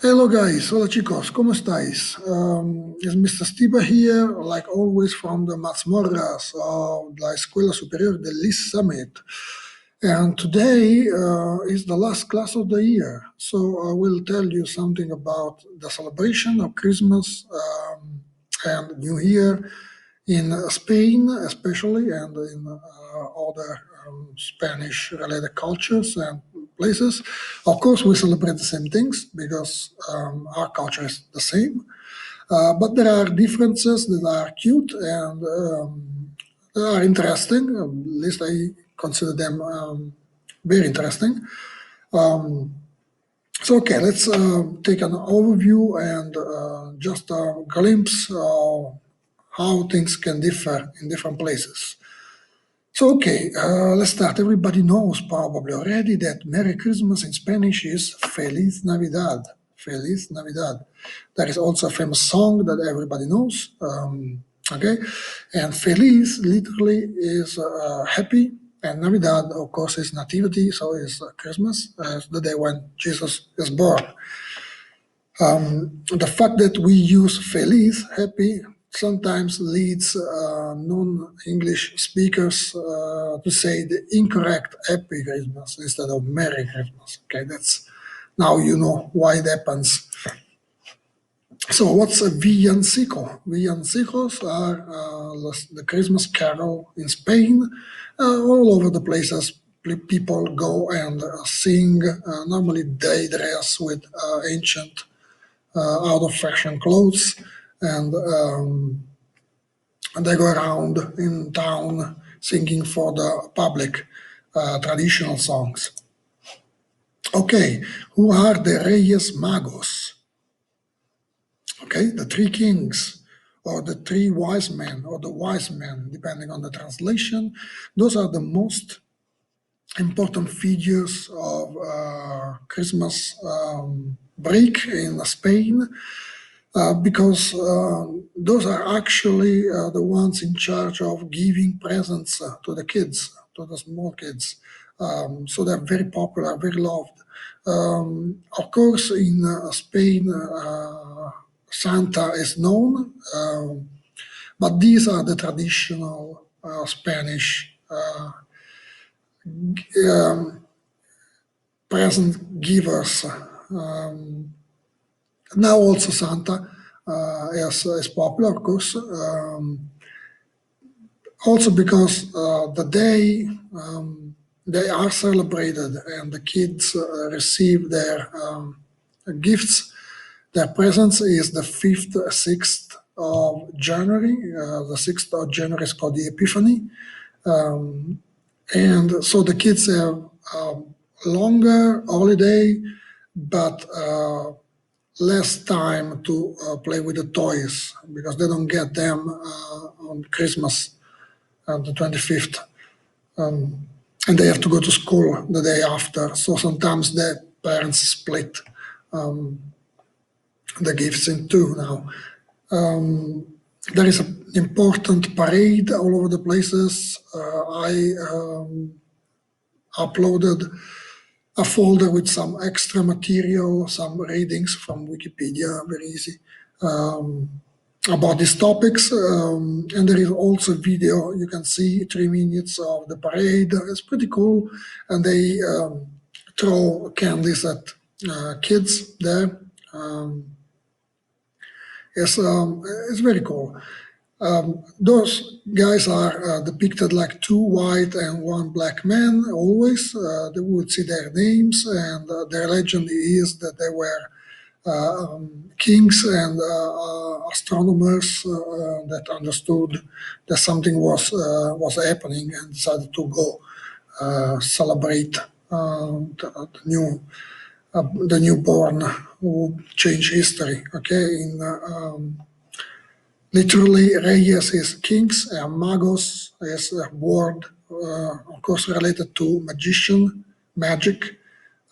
Hello guys, hola chicos, ¿cómo estáis? Es Mr. Steve here, like always from the Mazmorras of la Escuela Superior del Lis Summit. And today is the last class of the year, so I will tell you something about the celebration of Christmas and New Year in Spain, especially, and in other Spanish-related cultures and places. Of course, we celebrate the same things because our culture is the same. But there are differences that are cute and they are interesting. At least I consider them very interesting. So, okay, let's take an overview and just a glimpse of how things can differ in different places. So, okay, let's start. Everybody knows probably already that Merry Christmas in Spanish is Feliz Navidad. Feliz Navidad. There is also a famous song that everybody knows. Okay, and Feliz literally is happy, and Navidad, of course, is Nativity, so is Christmas, the day when Jesus is born. The fact that we use feliz, happy, sometimes leads non-English speakers to say the incorrect happy Christmas instead of Merry Christmas. Okay, that's now you know why it happens. So what's a villancico? Villancicos are the Christmas carol in Spain. All over the places people go and sing. Normally they dress with ancient out of fashion clothes, and they go around in town singing for the public traditional songs. Okay, who are the Reyes Magos? Okay, the three kings, or the three wise men, or the wise men, depending on the translation. Those are the most important figures of Christmas break in Spain. Because those are actually the ones in charge of giving presents to the kids, to the small kids. So they're very popular, very loved. Of course, in Spain, Santa is known, but these are the traditional Spanish present givers. Now also Santa is popular, of course, also because the day they are celebrated and the kids receive their gifts, their presents is the 5th, 6th of January. The 6th of January is called the Epiphany. And so the kids have longer holiday, but less time to play with the toys because they don't get them on Christmas on the 25th. And they have to go to school the day after. So sometimes the parents split the gifts in two now. There is an important parade all over the places. I uploaded a folder with some extra material, some readings from Wikipedia, very easy, about these topics. And there is also video. You can see 3 minutes of the parade. It's pretty cool. And they throw candies at kids there. It's very cool. Those guys are depicted like 2 white and 1 black men always. They would see their names, and their legend is that they were kings and astronomers that understood that something was happening and decided to go celebrate the newborn who changed history. Okay, literally, Reyes is kings, and magos is a word, of course, related to magician, magic.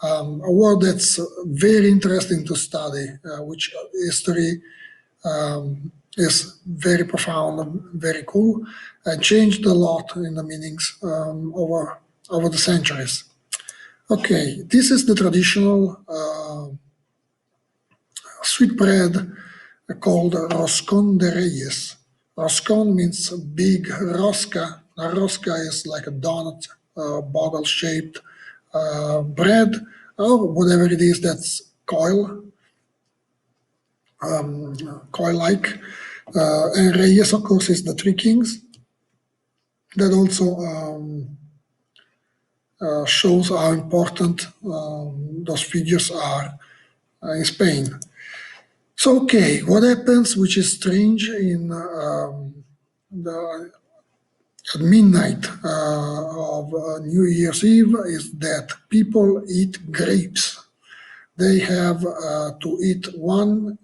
A word that's very interesting to study, which history is very profound, very cool, and changed a lot in the meanings over the centuries. Okay, this is the traditional sweetbread called roscon de reyes. Roscon means big rosca. A rosca is like a donut, bottle-shaped bread, or whatever it is that's coil-like. And reyes, of course, is the three kings. That also shows how important those figures are in Spain. So, okay, what happens, which is strange, at midnight of New Year's Eve, is that people eat grapes. They have to eat one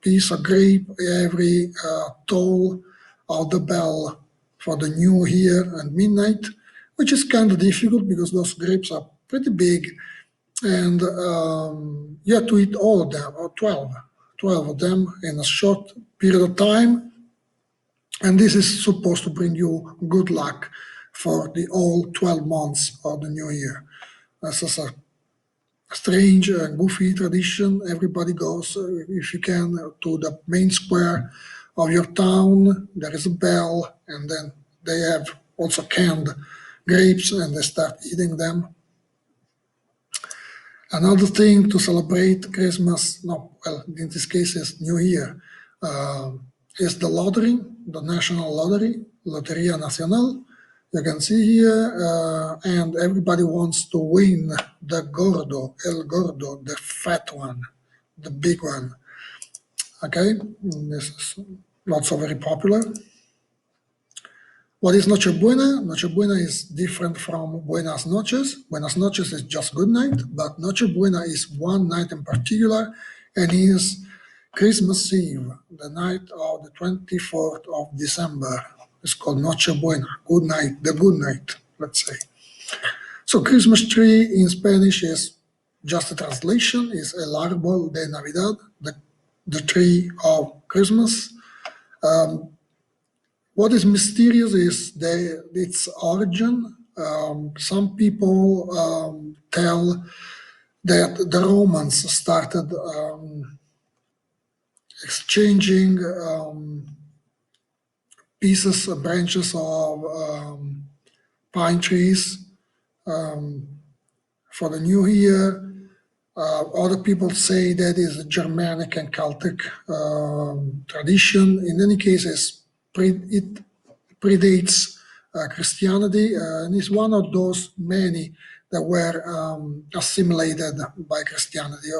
piece of grape every toll of the bell for the new year and midnight, which is kind of difficult because those grapes are pretty big, and you have to eat all of them, or 12 of them in a short period of time. And this is supposed to bring you good luck for the all 12 months of the new year. This is a strange and goofy tradition. Everybody goes, if you can, to the main square of your town. There is a bell, and then they have also canned grapes, and they start eating them. Another thing to celebrate Christmas, no, well, in this case is New Year, is the lottery, the national lottery, Loteria Nacional. You can see here, and everybody wants to win the Gordo, El Gordo, the fat one, the big one. Okay, this is not so very popular. What is Noche Buena? Noche Buena is different from Buenas Noches. Buenas Noches is just good night, but Noche Buena is one night in particular, and is Christmas Eve, the night of the 24th of December. It's called Noche Buena, good night, the good night, let's say. So Christmas tree in Spanish is just a translation, is el árbol de Navidad, the tree of Christmas. What is mysterious is its origin. Some people tell that the Romans started exchanging pieces, branches of pine trees for the new year. Other people say that is a Germanic and Celtic tradition. In any case, it predates Christianity and is one of those many that were assimilated by Christianity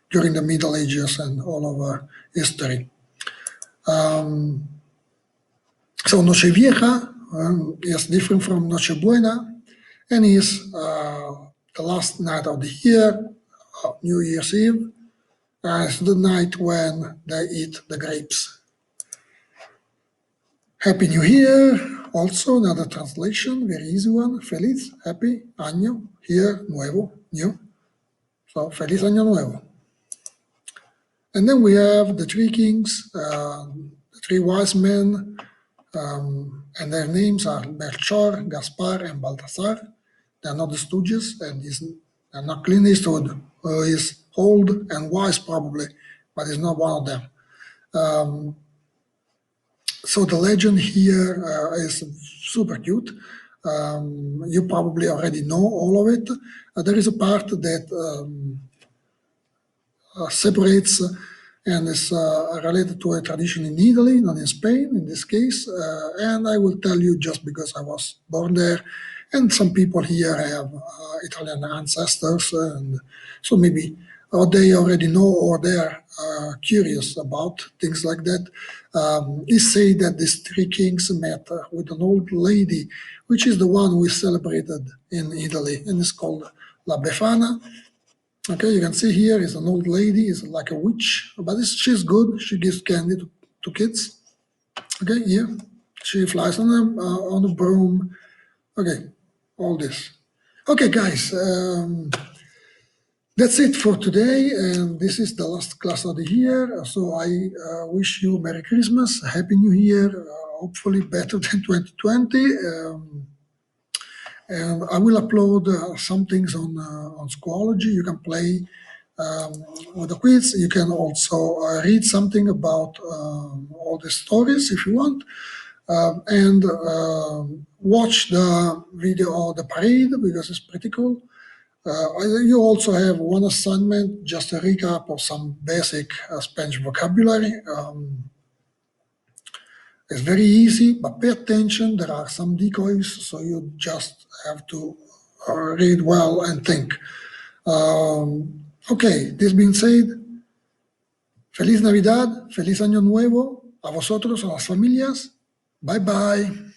during the Middle Ages and all over history. So Noche Vieja is different from Noche Buena and is the last night of the year, New Year's Eve, as the night when they eat the grapes. Happy New Year, also another translation, very easy one. Feliz, happy, año, year, nuevo, new. So, Feliz Año Nuevo. And then we have the three kings, the three wise men, and their names are Melchor, Gaspar, and Balthasar. They are not the Stooges, and they're not Clint Eastwood, who is old and wise probably, but is not one of them. So the legend here is super cute. You probably already know all of it. There is a part that separates and is related to a tradition in Italy, not in Spain in this case. And I will tell you just because I was born there, and some people here have Italian ancestors, and so maybe or they already know or they are curious about things like that. They say that these three kings met with an old lady, which is the one we celebrated in Italy, and it's called La Befana. Okay, you can see here is an old lady, is like a witch, but she's good. She gives candy to kids. Okay, here she flies on a broom. Okay, all this. Okay, guys, that's it for today, and this is the last class of the year. So I wish you Merry Christmas, Happy New Year, hopefully better than 2020. And I will upload some things on Schoology. You can play with the quiz. You can also read something about all the stories if you want, and watch the video of the parade because it's pretty cool. You also have one assignment, just a recap of some basic Spanish vocabulary. It's very easy, but pay attention. There are some decoys, so you just have to read well and think. Okay, this being said, Feliz Navidad, Feliz Año Nuevo, a vosotros, a las familias. Bye bye.